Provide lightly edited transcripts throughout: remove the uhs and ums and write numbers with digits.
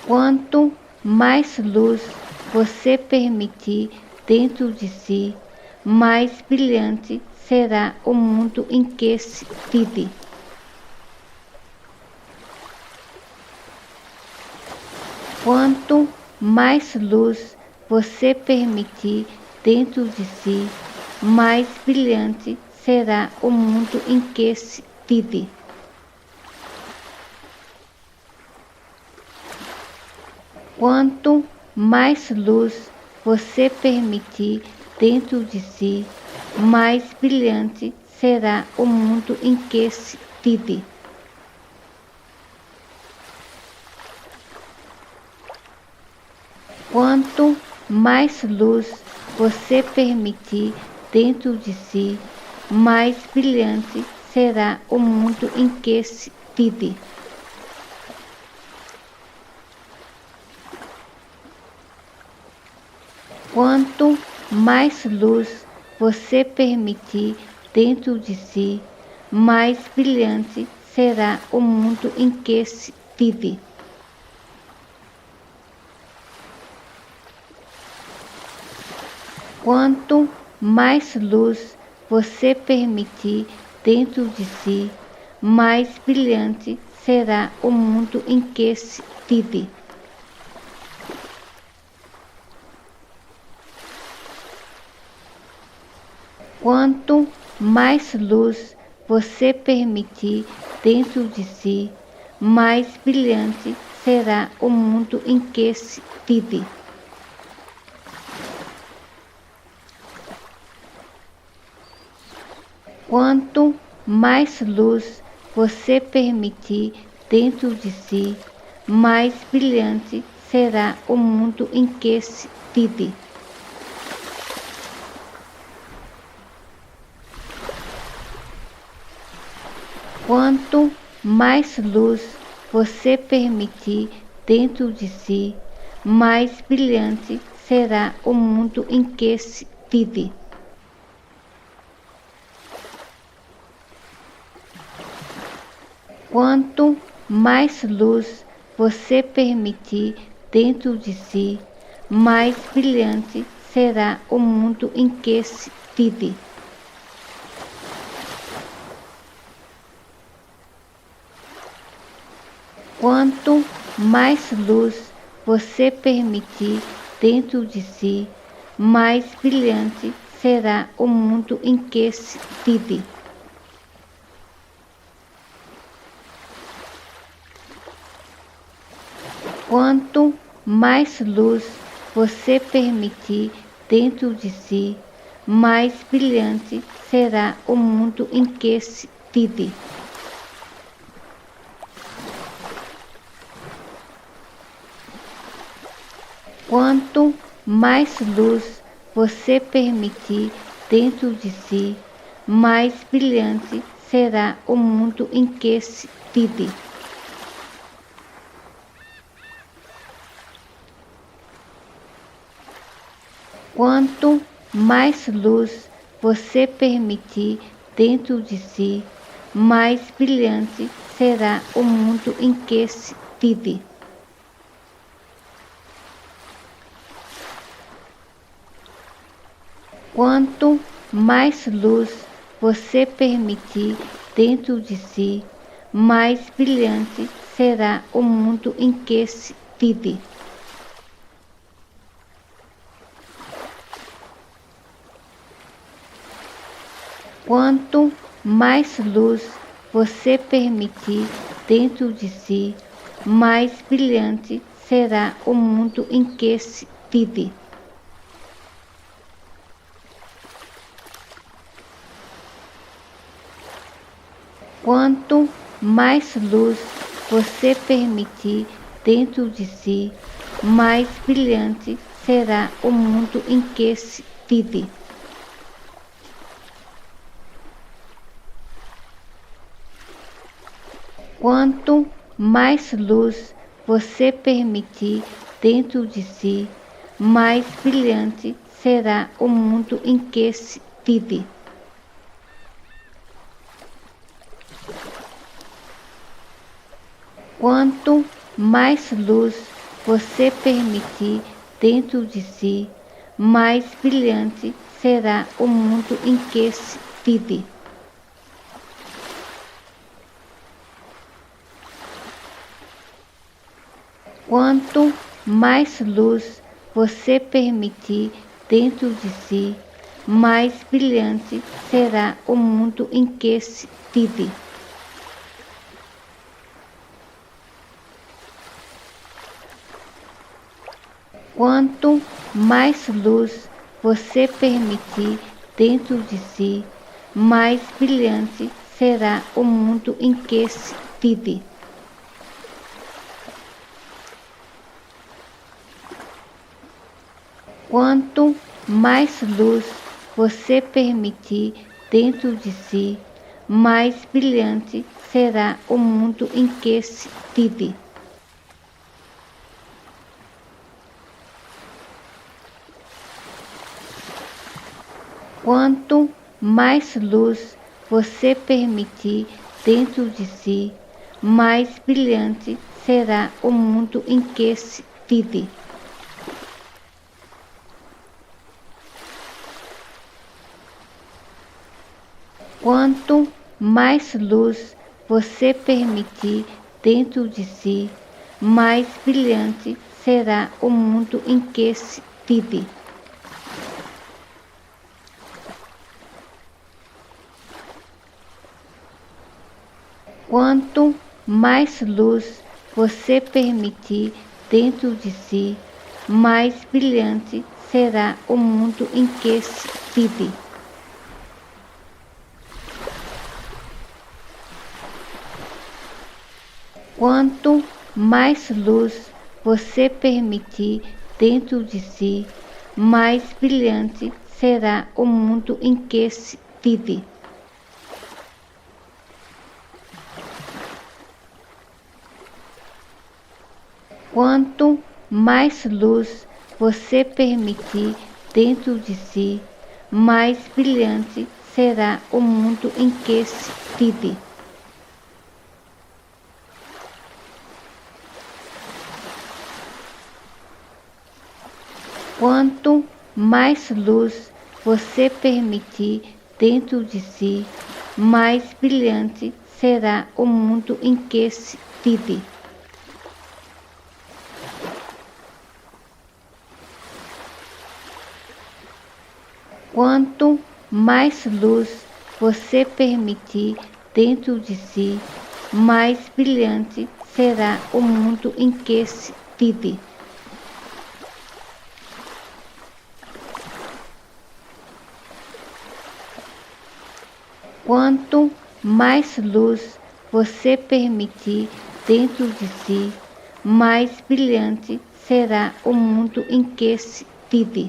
Quanto mais luz você permitir dentro de si, mais brilhante será o mundo em que se vive. Quanto mais luz você permitir dentro de si, mais brilhante será o mundo em que se vive. Quanto mais luz você permitir dentro de si, mais brilhante será o mundo em que se vive. Quanto mais luz você permitir dentro de si, mais brilhante será o mundo em que se vive. Quanto mais luz você permitir dentro de si, mais brilhante será o mundo em que se vive. Quanto mais luz você permitir dentro de si, mais brilhante será o mundo em que se vive. Quanto mais luz você permitir dentro de si, mais brilhante será o mundo em que se vive. Quanto mais luz você permitir dentro de si, mais brilhante será o mundo em que se vive. Quanto mais luz você permitir dentro de si, mais brilhante será o mundo em que se vive. Quanto mais luz você permitir dentro de si, mais brilhante será o mundo em que se vive. Quanto mais luz você permitir dentro de si, mais brilhante será o mundo em que se vive. Quanto mais luz você permitir dentro de si, mais brilhante será o mundo em que se vive. Quanto mais luz você permitir dentro de si, mais brilhante será o mundo em que se vive. Quanto mais luz você permitir dentro de si, mais brilhante será o mundo em que se vive. Quanto mais luz você permitir dentro de si, mais brilhante será o mundo em que se vive. Quanto mais luz você permitir dentro de si, mais brilhante será o mundo em que se vive. Quanto mais luz você permitir dentro de si, mais brilhante será o mundo em que se vive. Quanto mais luz você permitir dentro de si, mais brilhante será o mundo em que se vive. Quanto mais luz você permitir dentro de si, mais brilhante será o mundo em que vive. Quanto mais luz você permitir dentro de si, mais brilhante será o mundo em que vive. Quanto mais luz você permitir dentro de si, mais brilhante será o mundo em que vive. Quanto mais luz você permitir dentro de si, mais brilhante será o mundo em que vive. Quanto mais luz você permitir dentro de si, mais brilhante será o mundo em que vive. Quanto mais luz você permitir dentro de si, mais brilhante será o mundo em que vive. Quanto mais luz você permitir dentro de si, mais brilhante será o mundo em que vive. Quanto mais luz você permitir dentro de si, mais brilhante será o mundo em que vive. Quanto mais luz você permitir dentro de si, mais brilhante será o mundo em que vive. Quanto mais luz você permitir dentro de si, mais brilhante será o mundo em que vive. Quanto mais luz você permitir dentro de si, mais brilhante será o mundo em que vive. Quanto mais luz você permitir dentro de si, mais brilhante será o mundo em que vive.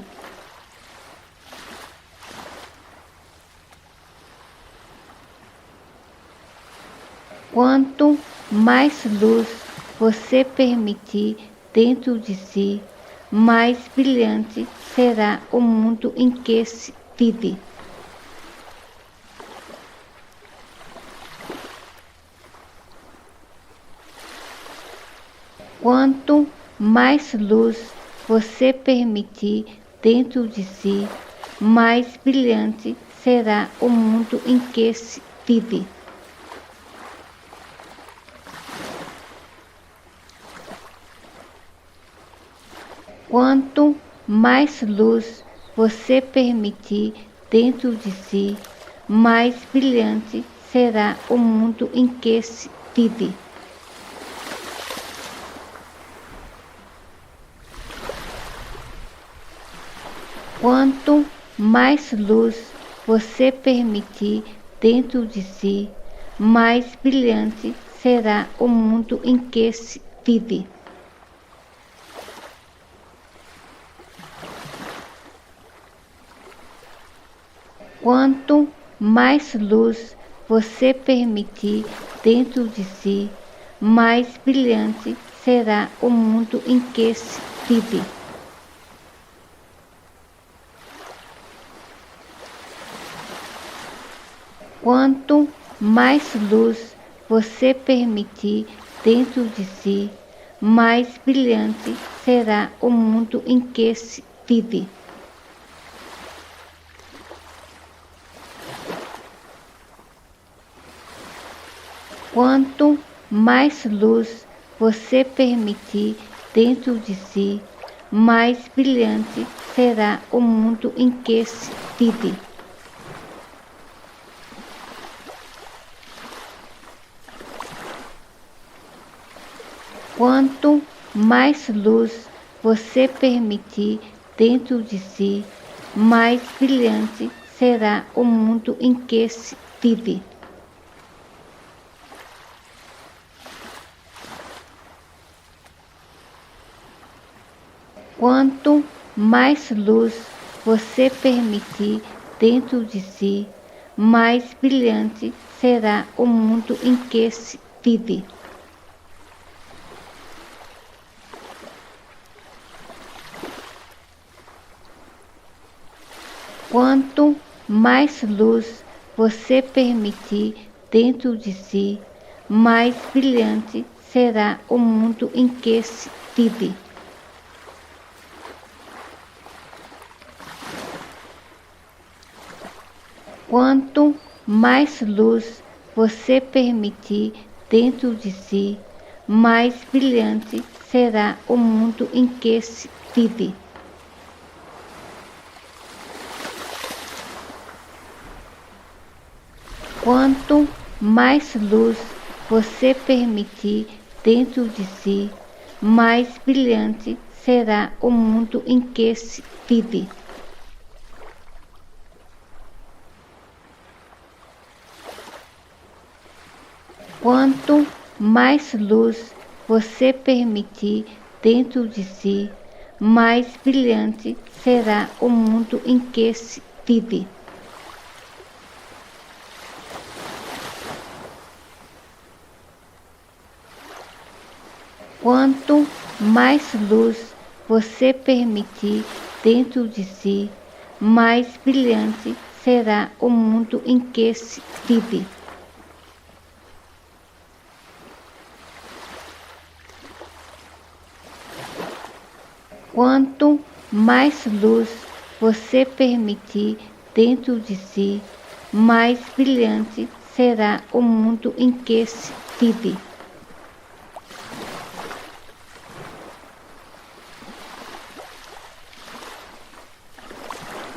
Quanto mais luz você permitir dentro de si, mais brilhante será o mundo em que vive. Quanto mais luz você permitir dentro de si, mais brilhante será o mundo em que vive. Quanto mais luz você permitir dentro de si, mais brilhante será o mundo em que vive. Quanto mais luz você permitir dentro de si, mais brilhante será o mundo em que vive. Quanto mais luz você permitir dentro de si, mais brilhante será o mundo em que vive. Quanto mais luz você permitir dentro de si, mais brilhante será o mundo em que se vive. Quanto mais luz você permitir dentro de si, mais brilhante será o mundo em que se vive. Quanto mais luz você permitir dentro de si, mais brilhante será o mundo em que se vive. Quanto mais luz você permitir dentro de si, mais brilhante será o mundo em que se vive. Quanto mais luz você permitir dentro de si, mais brilhante será o mundo em que se vive. Quanto mais luz você permitir dentro de si, mais brilhante será o mundo em que se vive. Quanto mais luz você permitir dentro de si, mais brilhante será o mundo em que se vive. Quanto mais luz você permitir dentro de si, mais brilhante será o mundo em que se vive. Quanto mais luz você permitir dentro de si, mais brilhante será o mundo em que se vive. Quanto mais luz você permitir dentro de si, mais brilhante será o mundo em que se vive.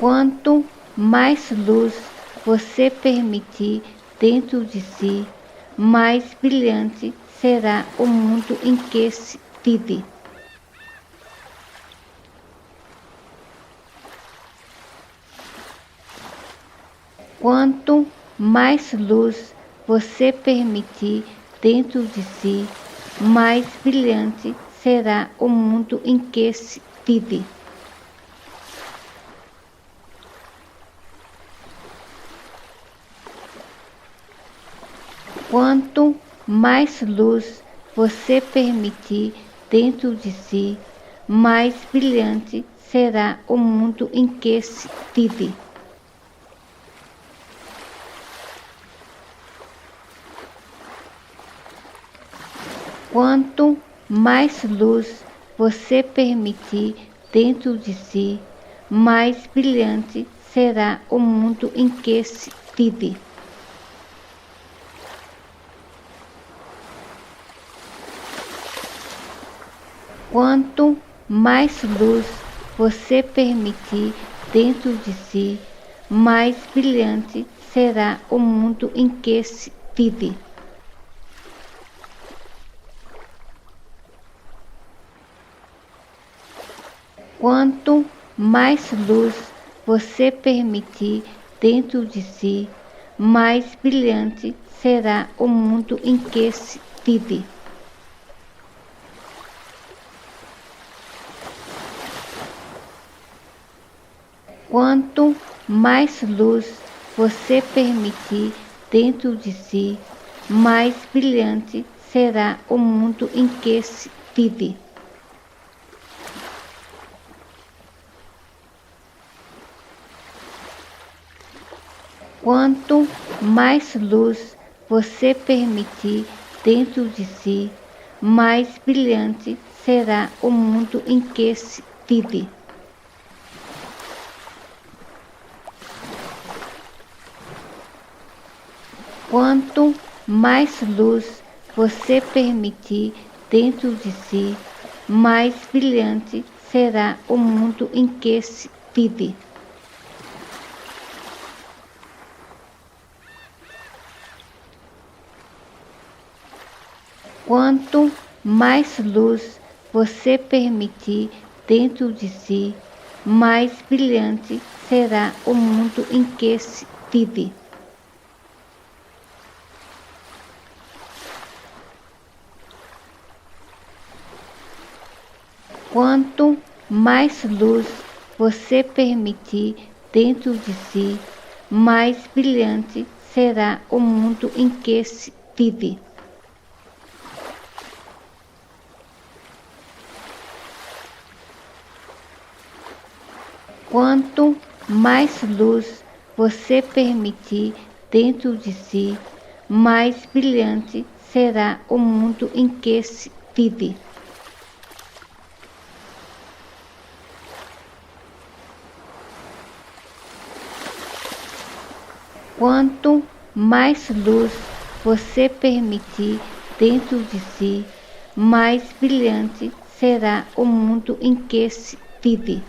Quanto mais luz você permitir dentro de si, mais brilhante será o mundo em que se vive. Quanto mais luz você permitir dentro de si, mais brilhante será o mundo em que se vive. Quanto mais luz você permitir dentro de si, mais brilhante será o mundo em que se vive. Quanto mais luz você permitir dentro de si, mais brilhante será o mundo em que se vive. Quanto mais luz você permitir dentro de si, mais brilhante será o mundo em que se vive. Quanto mais luz você permitir dentro de si, mais brilhante será o mundo em que se vive. Quanto mais luz você permitir dentro de si, mais brilhante será o mundo em que se vive. Quanto mais luz você permitir dentro de si, mais brilhante será o mundo em que se vive. Quanto mais luz você permitir dentro de si, mais brilhante será o mundo em que se vive. Quanto mais luz você permitir dentro de si, mais brilhante será o mundo em que se vive. Quanto mais luz você permitir dentro de si, mais brilhante será o mundo em que se vive. Quanto mais luz você permitir dentro de si, mais brilhante será o mundo em que se vive. Quanto mais luz você permitir dentro de si, mais brilhante será o mundo em que se vive.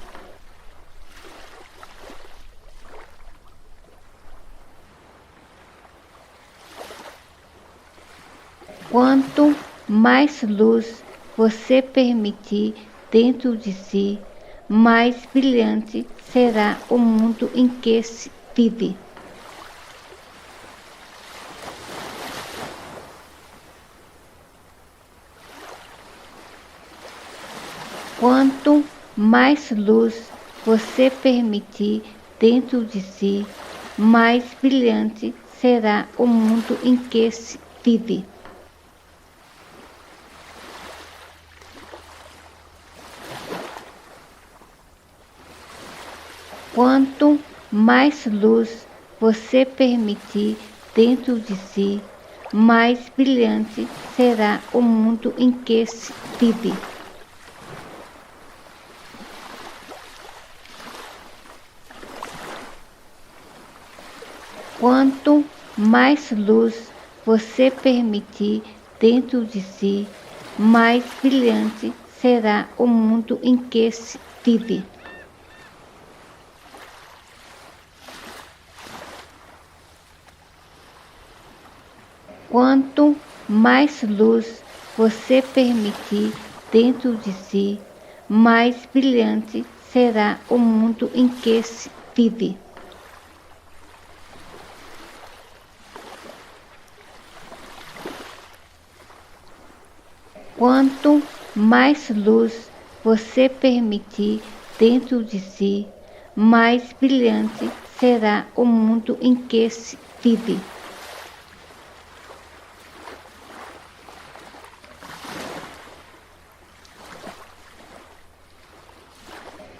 Quanto mais luz você permitir dentro de si, mais brilhante será o mundo em que se vive. Quanto mais luz você permitir dentro de si, mais brilhante será o mundo em que se vive. Quanto mais luz você permitir dentro de si, mais brilhante será o mundo em que se vive. Quanto mais luz você permitir dentro de si, mais brilhante será o mundo em que se vive. Quanto mais luz você permitir dentro de si, mais brilhante será o mundo em que se vive. Quanto mais luz você permitir dentro de si, mais brilhante será o mundo em que se vive.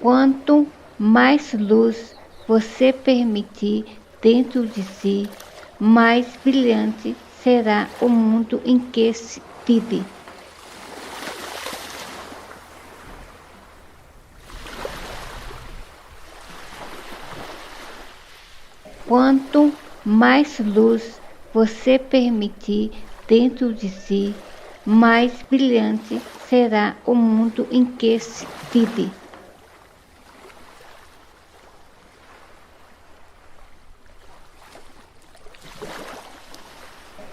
Quanto mais luz você permitir dentro de si, mais brilhante será o mundo em que se vive. Quanto mais luz você permitir dentro de si, mais brilhante será o mundo em que se vive.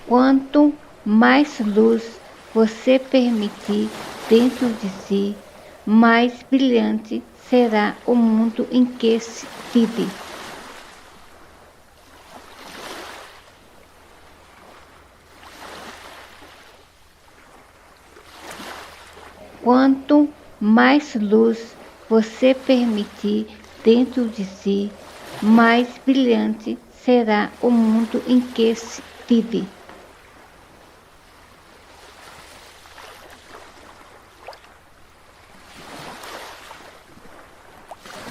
Quanto mais luz você permitir dentro de si, mais brilhante será o mundo em que se vive. Quanto mais luz você permitir dentro de si, mais brilhante será o mundo em que se vive.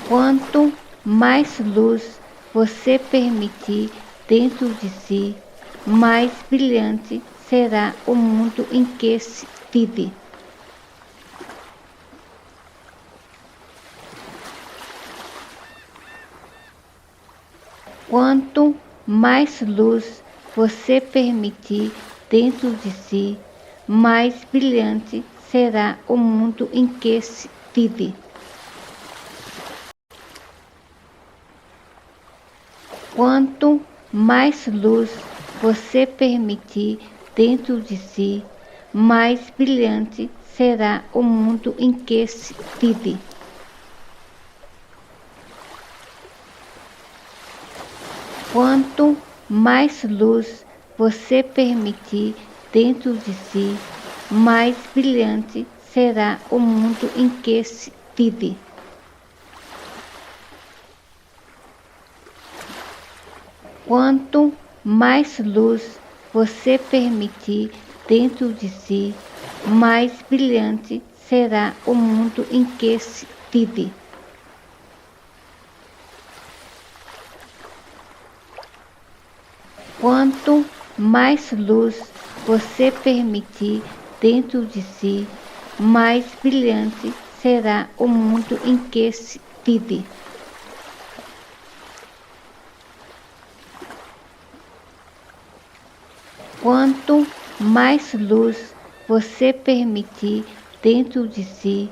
Quanto mais luz você permitir dentro de si, mais brilhante será o mundo em que se vive. Quanto mais luz você permitir dentro de si, mais brilhante será o mundo em que se vive. Quanto mais luz você permitir dentro de si, mais brilhante será o mundo em que se vive. Quanto mais luz você permitir dentro de si, mais brilhante será o mundo em que se vive. Quanto mais luz você permitir dentro de si, mais brilhante será o mundo em que se vive. Quanto mais luz você permitir dentro de si, mais brilhante será o mundo em que se vive. Quanto mais luz você permitir dentro de si,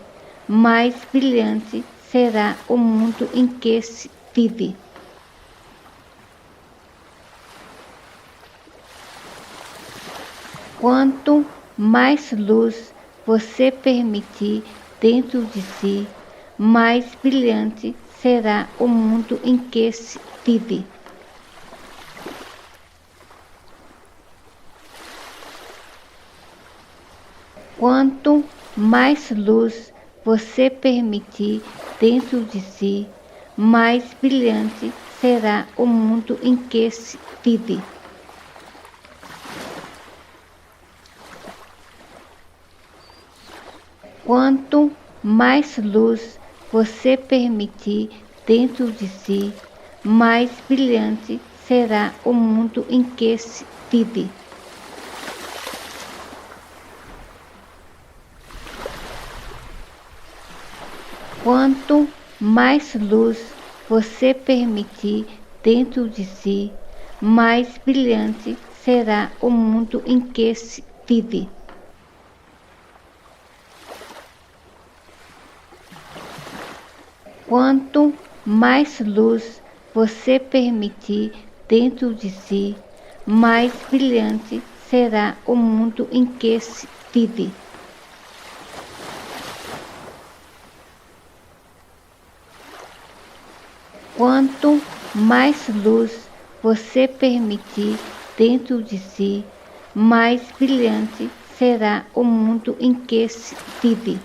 mais brilhante será o mundo em que se vive. Quanto mais luz você permitir dentro de si, mais brilhante será o mundo em que se vive. Quanto mais luz você permitir dentro de si, mais brilhante será o mundo em que se vive. Quanto mais luz você permitir dentro de si, mais brilhante será o mundo em que se vive. Quanto mais luz você permitir dentro de si, mais brilhante será o mundo em que se vive. Quanto mais luz você permitir dentro de si, mais brilhante será o mundo em que se vive. Quanto mais luz você permitir dentro de si, mais brilhante será o mundo em que se vive.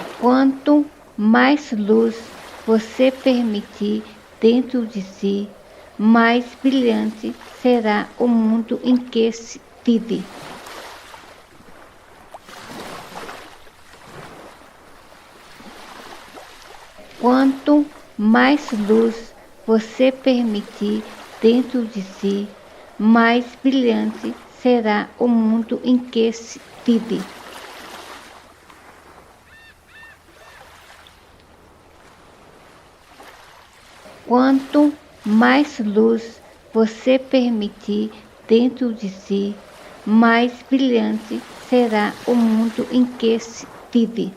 Quanto mais luz você permitir dentro de si, mais brilhante será o mundo em que se vive. Quanto mais luz você permitir dentro de si, mais brilhante será o mundo em que se vive. Quanto mais luz você permitir dentro de si, mais brilhante será o mundo em que se vive.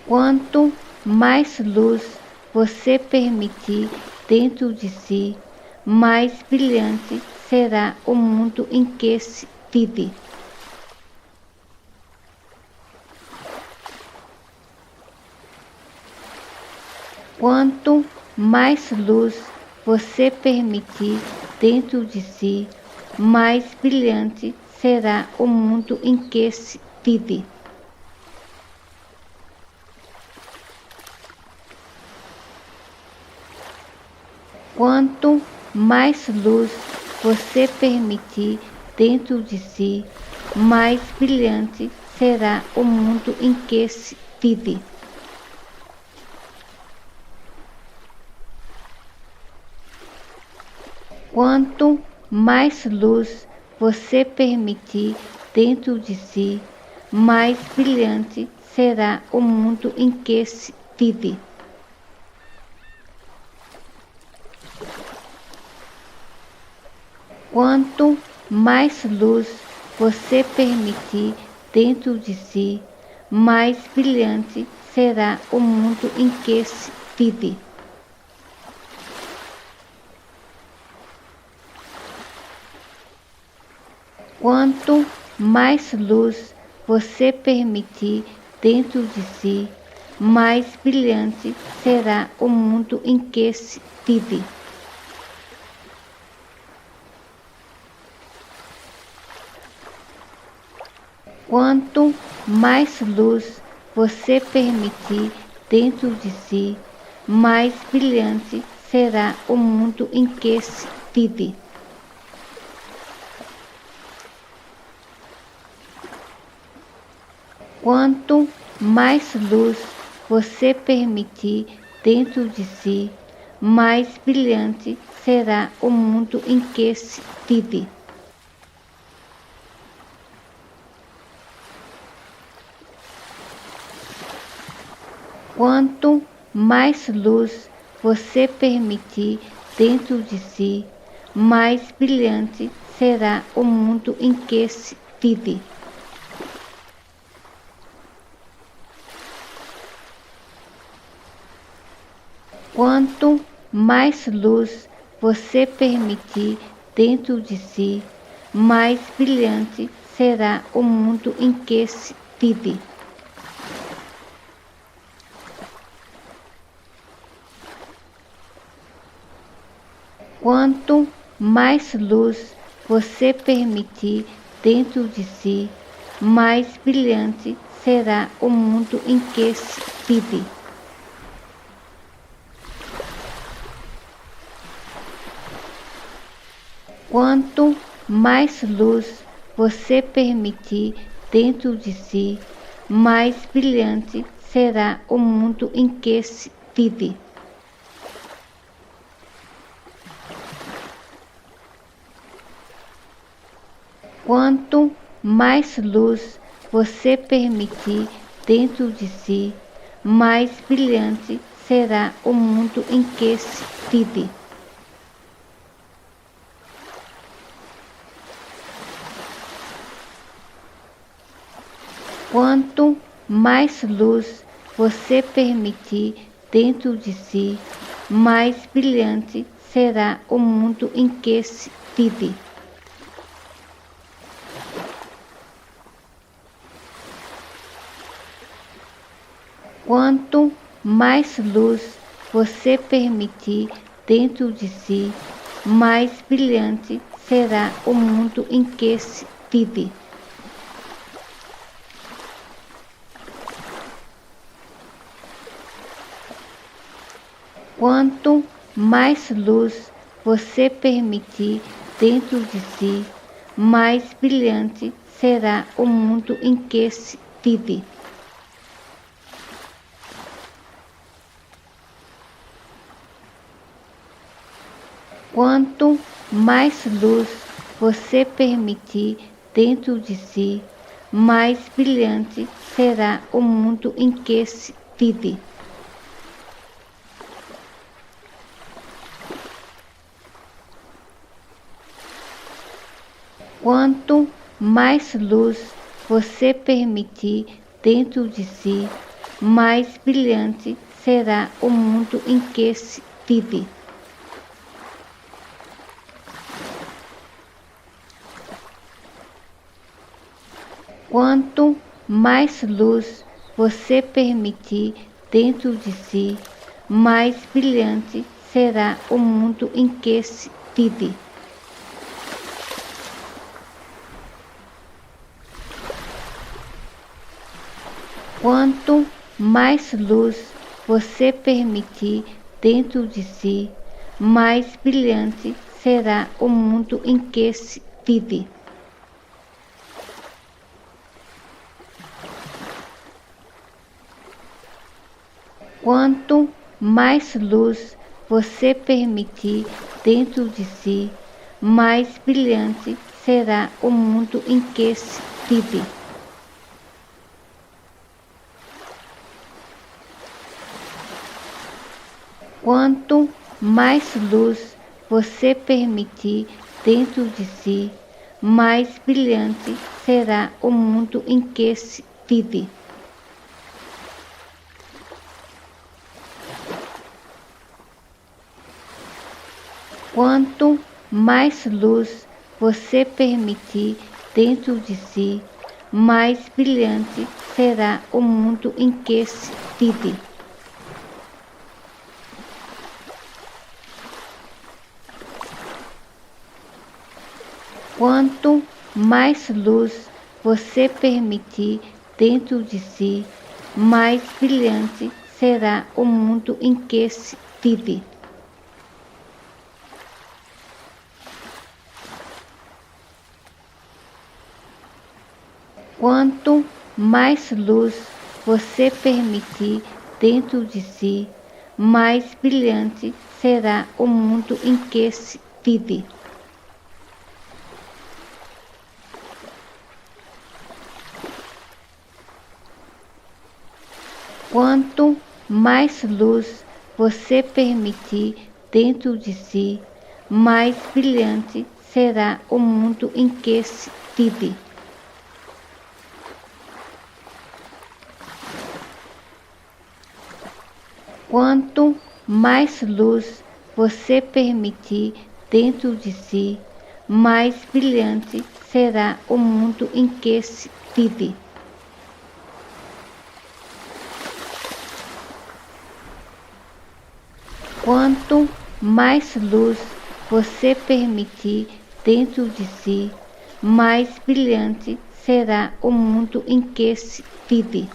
Quanto mais luz você permitir dentro de si, mais brilhante será o mundo em que se vive. Quanto mais luz você permitir dentro de si, mais brilhante será o mundo em que se vive. Quanto mais luz você permitir dentro de si, mais brilhante será o mundo em que se vive. Quanto mais luz você permitir dentro de si, mais brilhante será o mundo em que se vive. Quanto mais luz você permitir dentro de si, mais brilhante será o mundo em que se vive. Quanto mais luz você permitir dentro de si, mais brilhante será o mundo em que se vive. Quanto mais luz você permitir dentro de si, mais brilhante será o mundo em que se vive. Quanto mais luz você permitir dentro de si, mais brilhante será o mundo em que se vive. Quanto mais luz você permitir dentro de si, mais brilhante será o mundo em que se vive. Quanto mais luz você permitir dentro de si, mais brilhante será o mundo em que se vive. Quanto mais luz você permitir dentro de si, mais brilhante será o mundo em que se vive. Quanto mais luz você permitir dentro de si, mais brilhante será o mundo em que se vive. Quanto mais luz você permitir dentro de si, mais brilhante será o mundo em que se vive. Quanto mais luz você permitir dentro de si, mais brilhante será o mundo em que se vive. Quanto mais luz você permitir dentro de si, mais brilhante será o mundo em que se vive. Quanto mais luz você permitir dentro de si, mais brilhante será o mundo em que se vive. Quanto mais luz você permitir dentro de si, mais brilhante será o mundo em que se vive. Quanto mais luz você permitir dentro de si, mais brilhante será o mundo em que se vive. Quanto mais luz você permitir dentro de si, mais brilhante será o mundo em que se vive. Quanto mais luz você permitir dentro de si, mais brilhante será o mundo em que se vive. Quanto mais luz você permitir dentro de si, mais brilhante será o mundo em que se vive. Quanto mais luz você permitir dentro de si, mais brilhante será o mundo em que se vive. Quanto mais luz você permitir dentro de si, mais brilhante será o mundo em que se vive. Quanto mais luz você permitir dentro de si, mais brilhante será o mundo em que se vive. Quanto mais luz você permitir dentro de si, mais brilhante será o mundo em que se vive. Quanto mais luz você permitir dentro de si, mais brilhante será o mundo em que se vive. Quanto mais luz você permitir dentro de si, mais brilhante será o mundo em que se vive. Quanto mais luz você permitir dentro de si, mais brilhante será o mundo em que se vive.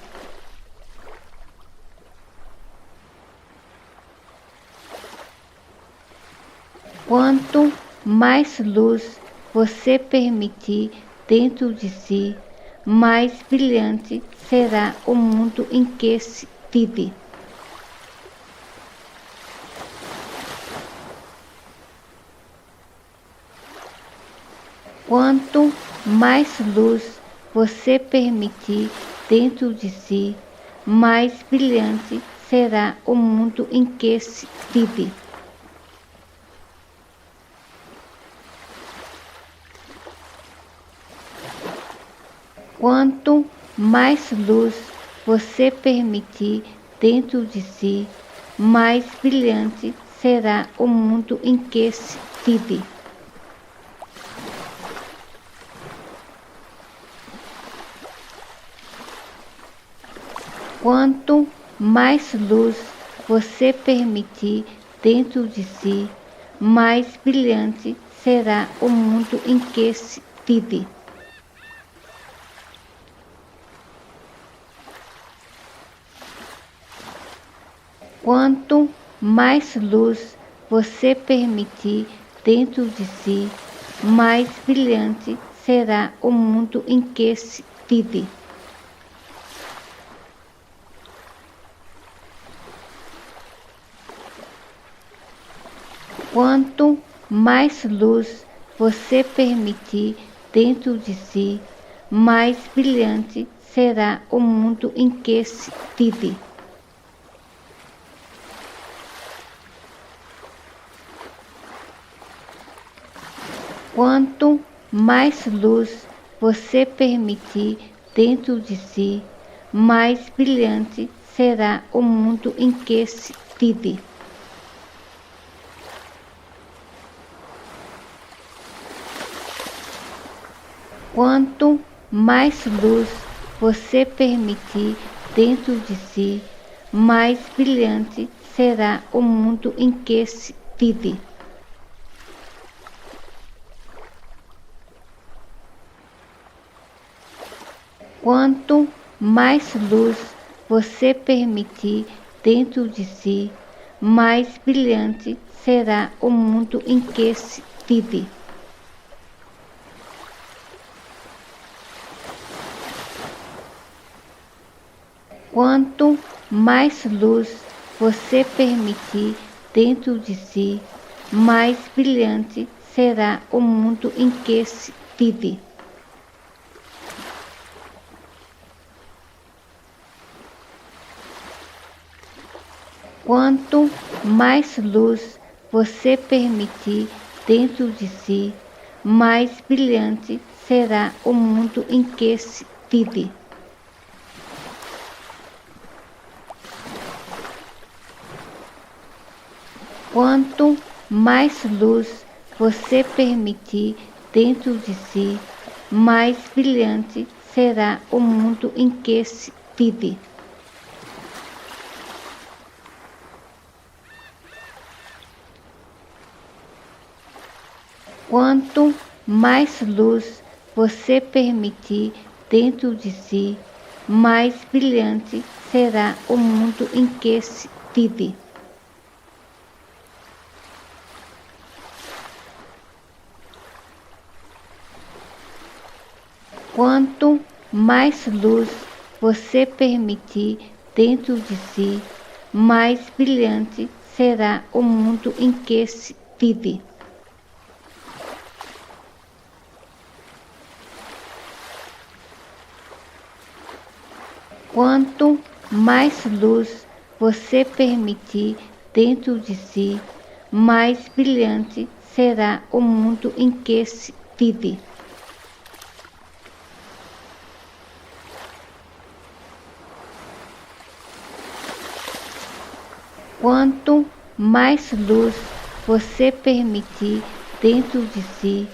Quanto mais luz você permitir dentro de si, mais brilhante será o mundo em que se vive. Quanto mais luz você permitir dentro de si, mais brilhante será o mundo em que se vive. Quanto mais luz você permitir dentro de si, mais brilhante será o mundo em que se vive. Quanto mais luz você permitir dentro de si, mais brilhante será o mundo em que se vive. Quanto mais luz você permitir dentro de si, mais brilhante será o mundo em que se vive. Quanto mais luz você permitir dentro de si, mais brilhante será o mundo em que se vive. Quanto mais luz você permitir dentro de si, mais brilhante será o mundo em que se vive. Quanto mais luz você permitir dentro de si, mais brilhante será o mundo em que se vive. Quanto mais luz você permitir dentro de si, mais brilhante será o mundo em que se vive. Quanto mais luz você permitir dentro de si, mais brilhante será o mundo em que se vive. Quanto mais luz você permitir dentro de si, mais brilhante será o mundo em que se vive. Quanto mais luz você permitir dentro de si, mais brilhante será o mundo em que se vive. Quanto mais luz você permitir dentro de si, mais brilhante será o mundo em que se vive. Quanto mais luz você permitir dentro de si, mais brilhante será o mundo em que se vive. Quanto mais luz você permitir dentro de si, mais brilhante será o mundo em que se vive. Quanto mais luz você permitir dentro de si,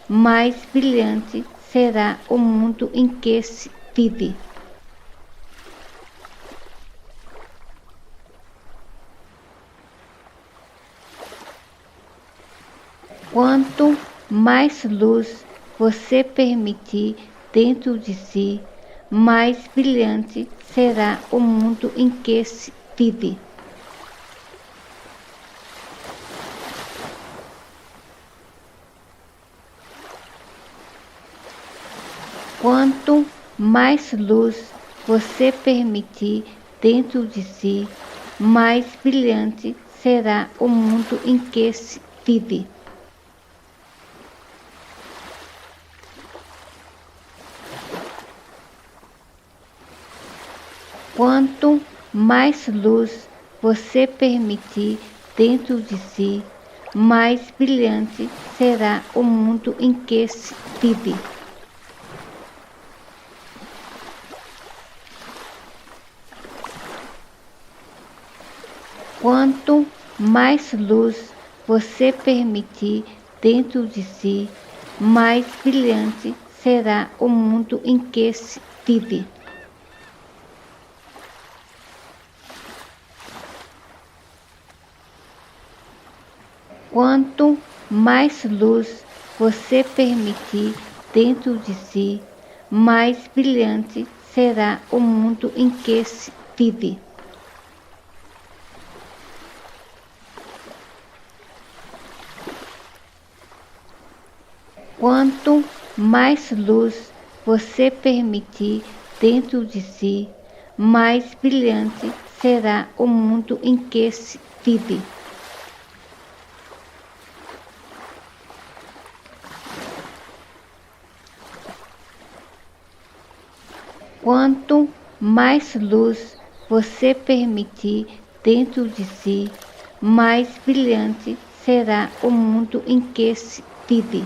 mais brilhante será o mundo em que se vive. Quanto mais luz você permitir dentro de si, mais brilhante será o mundo em que se vive. Quanto mais luz você permitir dentro de si, mais brilhante será o mundo em que se vive. Quanto mais luz você permitir dentro de si, mais brilhante será o mundo em que se vive. Quanto mais luz você permitir dentro de si, mais brilhante será o mundo em que se vive. Quanto mais luz você permitir dentro de si, mais brilhante será o mundo em que se vive. Quanto mais luz você permitir dentro de si, mais brilhante será o mundo em que se vive. Quanto mais luz você permitir dentro de si, mais brilhante será o mundo em que se vive.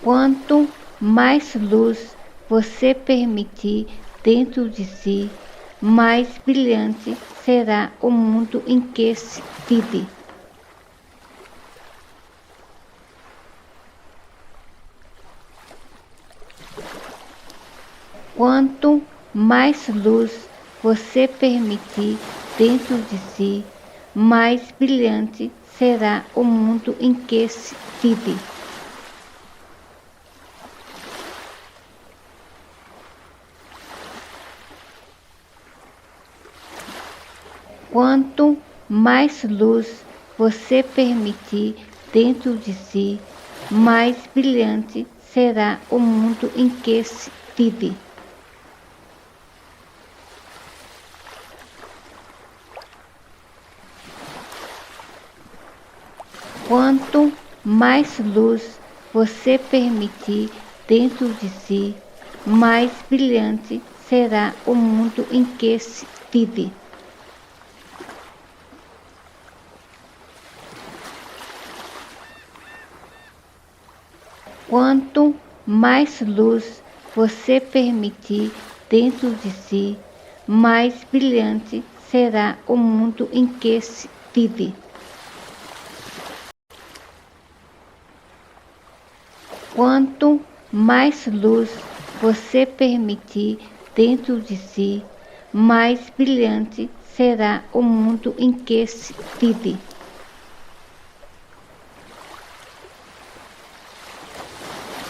Quanto mais luz você permitir dentro de si, mais brilhante será o mundo em que se vive. Quanto mais luz você permitir dentro de si, mais brilhante será o mundo em que se vive. Quanto mais luz você permitir dentro de si, mais brilhante será o mundo em que se vive. Quanto mais luz você permitir dentro de si, mais brilhante será o mundo em que se vive. Quanto mais luz você permitir dentro de si, mais brilhante será o mundo em que se vive. Quanto mais luz você permitir dentro de si, mais brilhante será o mundo em que se vive.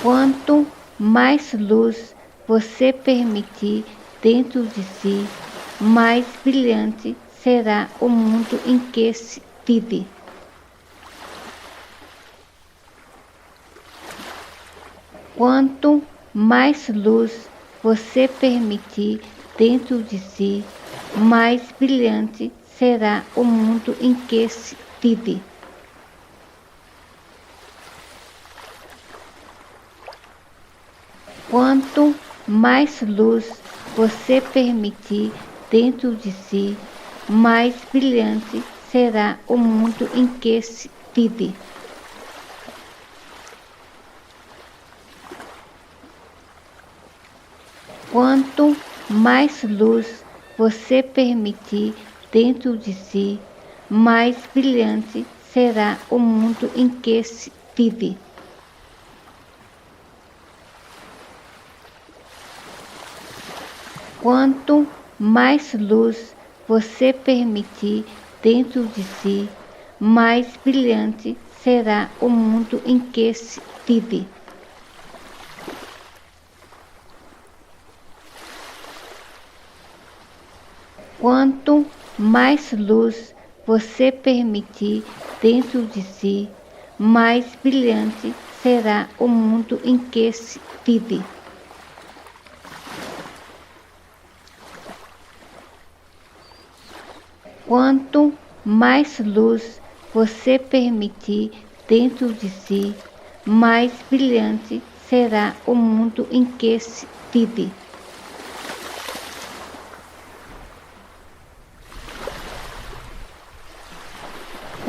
Quanto mais luz você permitir dentro de si, mais brilhante será o mundo em que se vive. Quanto mais luz você permitir dentro de si, mais brilhante será o mundo em que se vive. Quanto mais luz você permitir dentro de si, mais brilhante será o mundo em que se vive. Quanto mais luz você permitir dentro de si, mais brilhante será o mundo em que se vive. Quanto mais luz você permitir dentro de si, mais brilhante será o mundo em que se vive. Quanto mais luz você permitir dentro de si, mais brilhante será o mundo em que se vive. Quanto mais luz você permitir dentro de si, mais brilhante será o mundo em que se vive.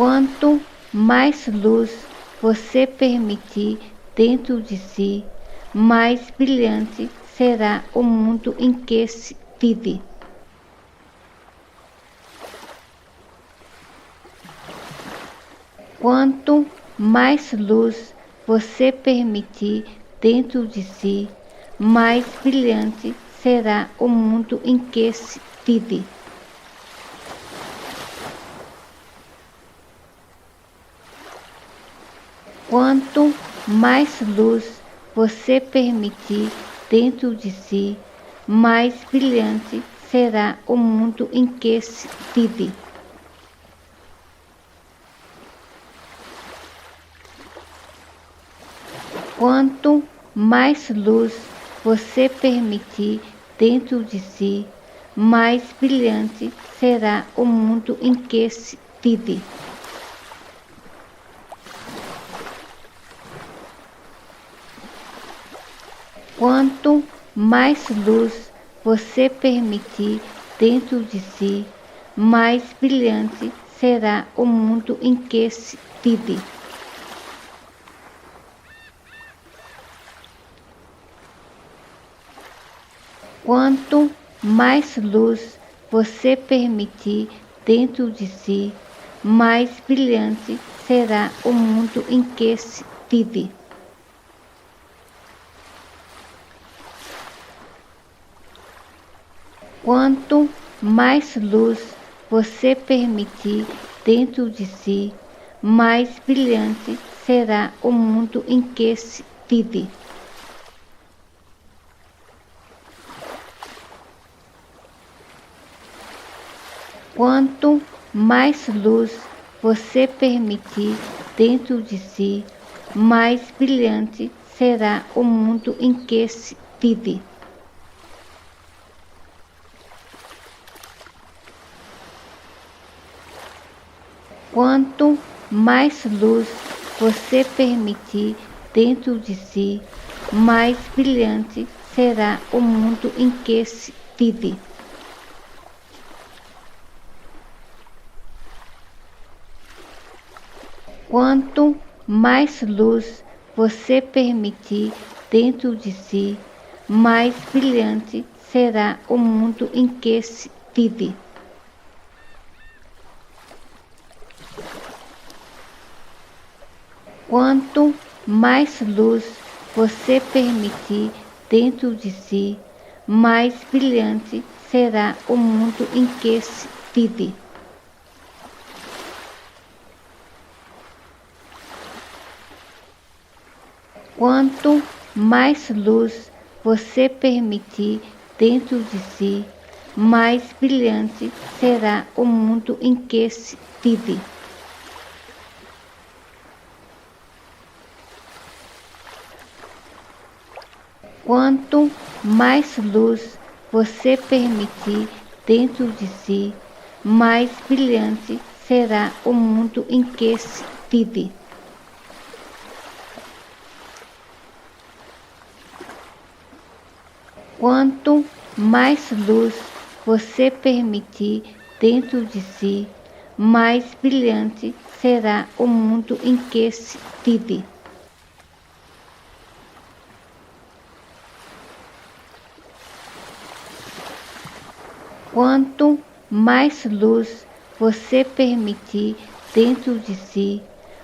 Quanto mais luz você permitir dentro de si, mais brilhante será o mundo em que se vive. Quanto mais luz você permitir dentro de si, mais brilhante será o mundo em que se vive. Quanto mais luz você permitir dentro de si, mais brilhante será o mundo em que se vive. Quanto mais luz você permitir dentro de si, mais brilhante será o mundo em que se vive. Quanto mais luz você permitir dentro de si, mais brilhante será o mundo em que se vive. Quanto mais luz você permitir dentro de si, mais brilhante será o mundo em que se vive. Quanto mais luz você permitir dentro de si, mais brilhante será o mundo em que se vive. Quanto mais luz você permitir dentro de si, mais brilhante será o mundo em que se vive. Quanto mais luz você permitir dentro de si, mais brilhante será o mundo em que se vive. Quanto mais luz você permitir dentro de si, mais brilhante será o mundo em que se vive. Quanto mais luz você permitir dentro de si, mais brilhante será o mundo em que se vive. Quanto mais luz você permitir dentro de si, mais brilhante será o mundo em que se vive. Quanto mais luz você permitir dentro de si, mais brilhante será o mundo em que se vive. Quanto mais luz você permitir dentro de si, mais brilhante será o mundo em que se vive. Quanto mais luz você permitir dentro de si,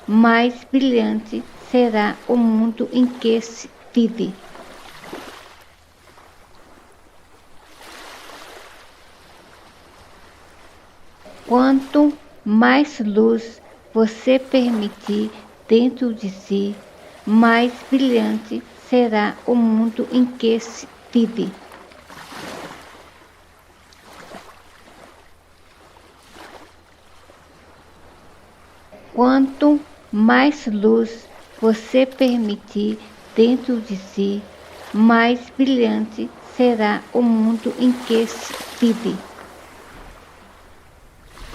mais brilhante será o mundo em que se vive. Quanto mais luz você permitir dentro de si, mais brilhante será o mundo em que se vive. Quanto mais luz você permitir dentro de si, mais brilhante será o mundo em que se vive. Quanto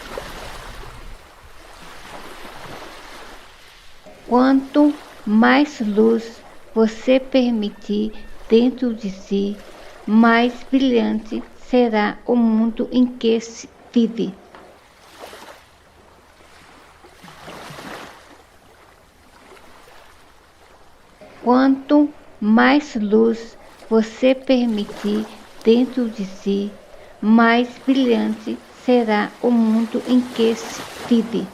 mais luz você permitir dentro de si, mais brilhante será o mundo em que se vive. Quanto mais luz você permitir dentro de si, mais brilhante será o mundo em que se vive.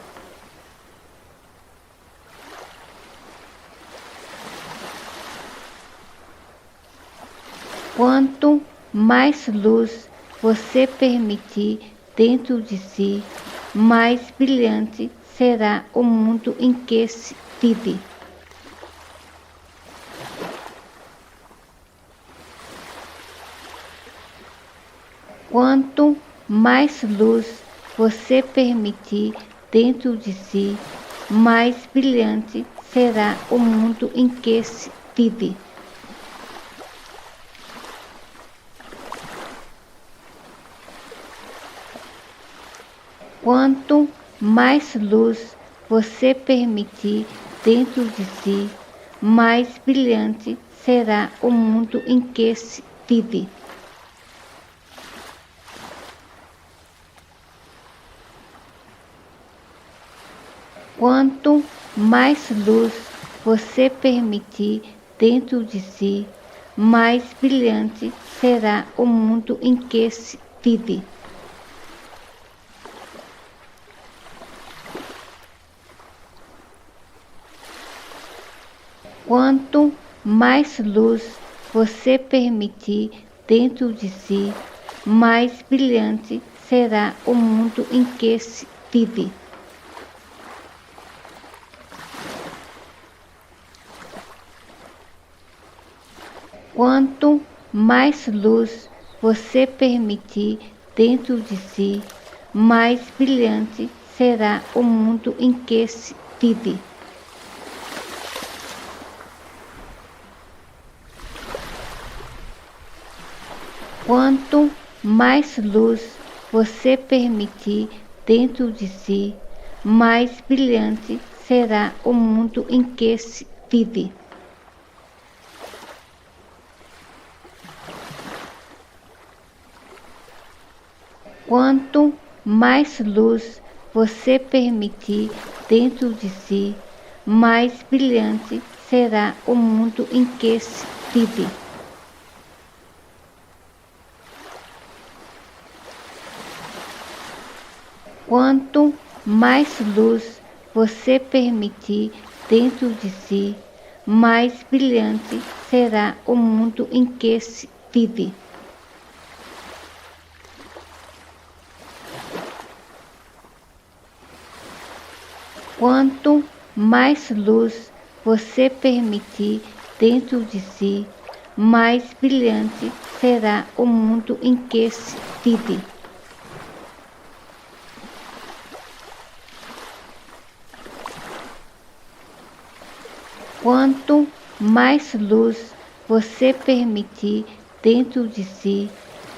Quanto mais luz você permitir dentro de si, mais brilhante será o mundo em que se vive. Quanto mais luz você permitir dentro de si, mais brilhante será o mundo em que se vive. Quanto mais luz você permitir dentro de si, mais brilhante será o mundo em que se vive. Quanto mais luz você permitir dentro de si, mais brilhante será o mundo em que se vive. Quanto mais luz você permitir dentro de si, mais brilhante será o mundo em que se vive. Quanto mais luz você permitir dentro de si, mais brilhante será o mundo em que se vive. Quanto mais luz você permitir dentro de si, mais brilhante será o mundo em que se vive. Quanto mais luz você permitir dentro de si, mais brilhante será o mundo em que se vive. Quanto mais luz você permitir dentro de si, mais brilhante será o mundo em que se vive. Quanto mais luz você permitir dentro de si, mais brilhante será o mundo em que se vive. Quanto mais luz você permitir dentro de si,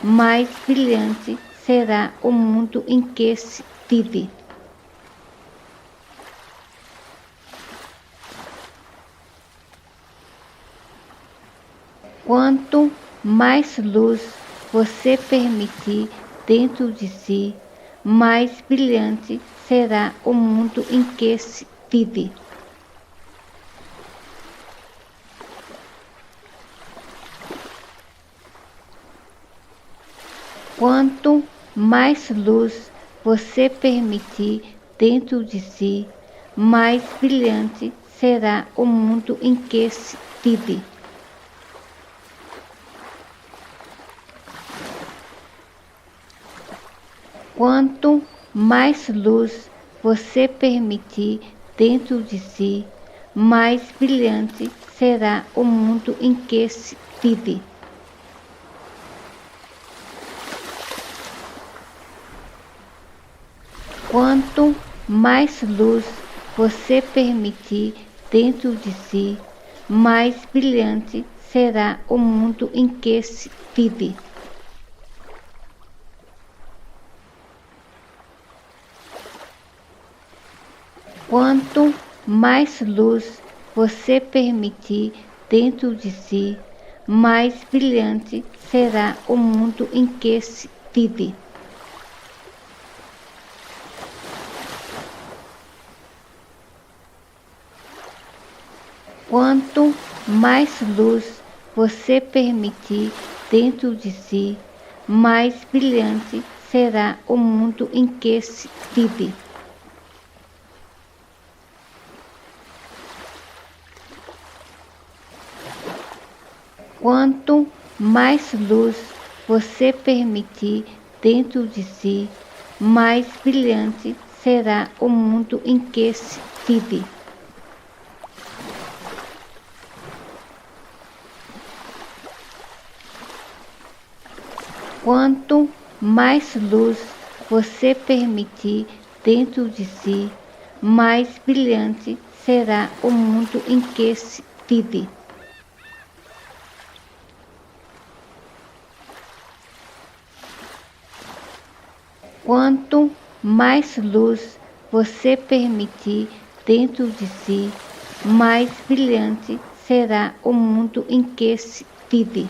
mais brilhante será o mundo em que se vive. Quanto mais luz você permitir dentro de si, mais brilhante será o mundo em que se vive. Quanto mais luz você permitir dentro de si, mais brilhante será o mundo em que se vive. Quanto mais luz você permitir dentro de si, mais brilhante será o mundo em que se vive. Quanto mais luz você permitir dentro de si, mais brilhante será o mundo em que se vive. Quanto mais luz você permitir dentro de si, mais brilhante será o mundo em que se vive. Quanto mais luz você permitir dentro de si, mais brilhante será o mundo em que se vive. Quanto mais luz você permitir dentro de si, mais brilhante será o mundo em que se vive. Quanto mais luz você permitir dentro de si, mais brilhante será o mundo em que se vive. Quanto mais luz você permitir dentro de si, mais brilhante será o mundo em que se vive.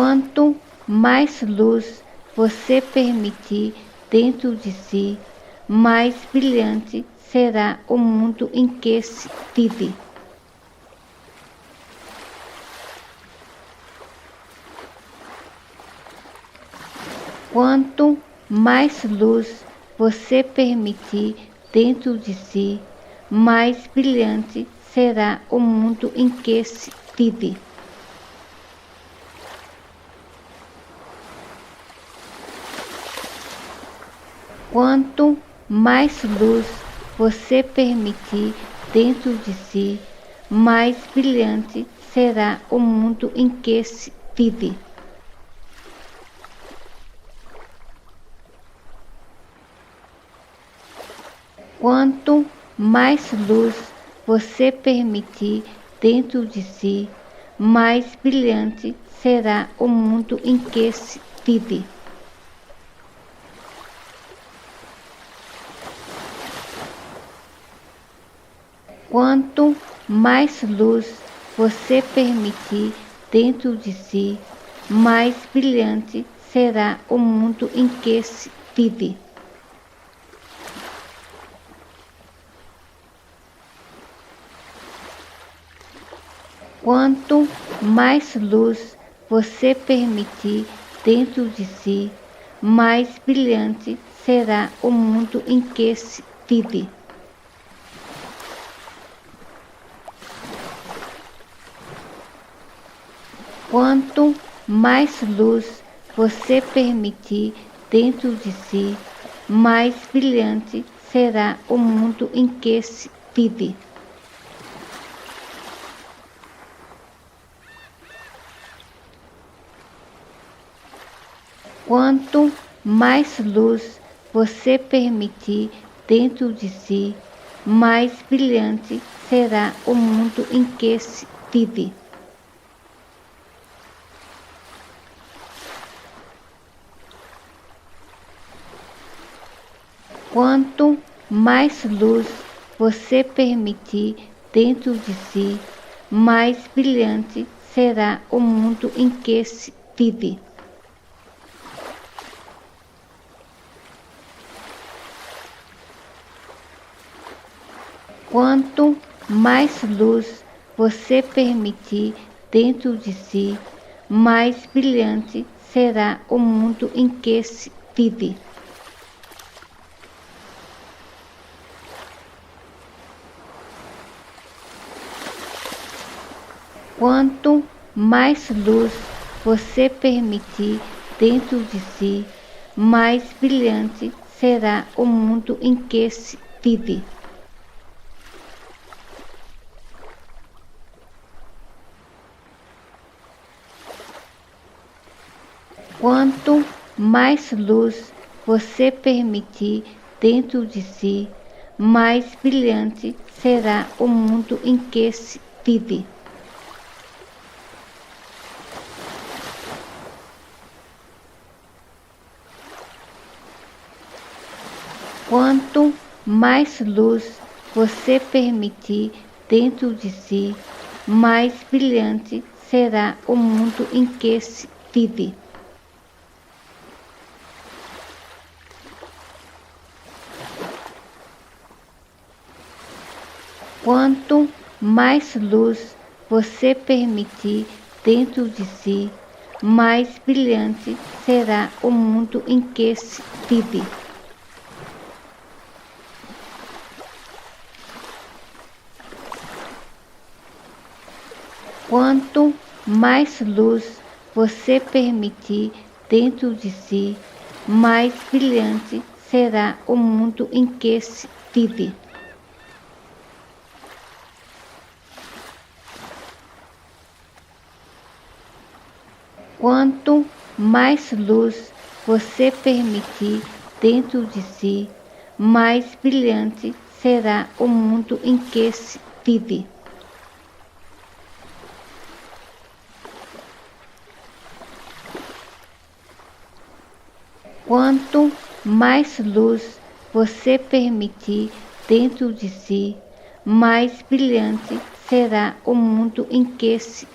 Quanto mais luz você permitir dentro de si, mais brilhante será o mundo em que se vive. Quanto mais luz você permitir dentro de si, mais brilhante será o mundo em que se vive. Quanto mais luz você permitir dentro de si, mais brilhante será o mundo em que se vive. Quanto mais luz você permitir dentro de si, mais brilhante será o mundo em que se vive. Quanto mais luz você permitir dentro de si, mais brilhante será o mundo em que se vive. Quanto mais luz você permitir dentro de si, mais brilhante será o mundo em que se vive. Quanto mais luz você permitir dentro de si, mais brilhante será o mundo em que se vive. Quanto mais luz você permitir dentro de si, mais brilhante será o mundo em que se vive. Quanto mais luz você permitir dentro de si, mais brilhante será o mundo em que se vive. Quanto mais luz você permitir dentro de si, mais brilhante será o mundo em que se vive. Quanto mais luz você permitir dentro de si, mais brilhante será o mundo em que se vive. Quanto mais luz você permitir dentro de si, mais brilhante será o mundo em que se vive. Quanto mais luz você permitir dentro de si, mais brilhante será o mundo em que se vive. Quanto mais luz você permitir dentro de si, mais brilhante será o mundo em que se vive. Quanto mais luz você permitir dentro de si, mais brilhante será o mundo em que se vive. Quanto mais luz você permitir dentro de si, mais brilhante será o mundo em que se vive. Quanto mais luz você permitir dentro de si, mais brilhante será o mundo em que se vive.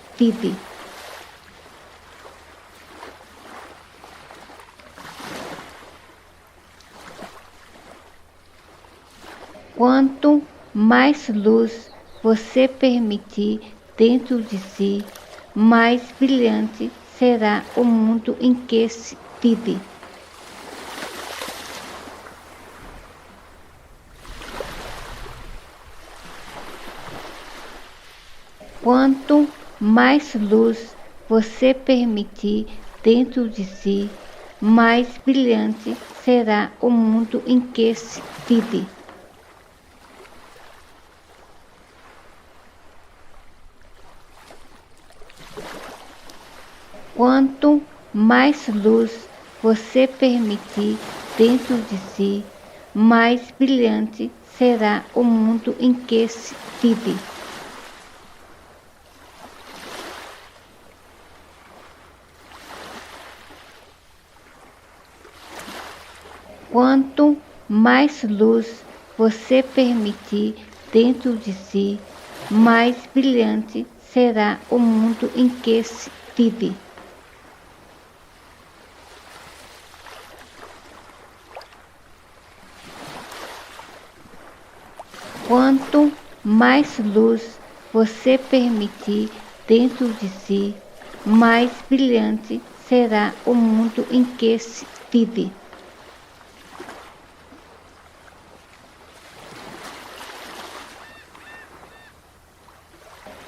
Quanto mais luz você permitir dentro de si, mais brilhante será o mundo em que se vive. Quanto mais luz você permitir dentro de si, mais brilhante será o mundo em que se vive. Quanto mais luz você permitir dentro de si, mais brilhante será o mundo em que se vive. Quanto mais luz você permitir dentro de si, mais brilhante será o mundo em que se vive. Quanto mais luz você permitir dentro de si, mais brilhante será o mundo em que se vive.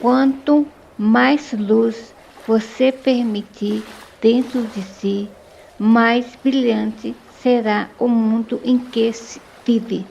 Quanto mais luz você permitir dentro de si, mais brilhante será o mundo em que se vive.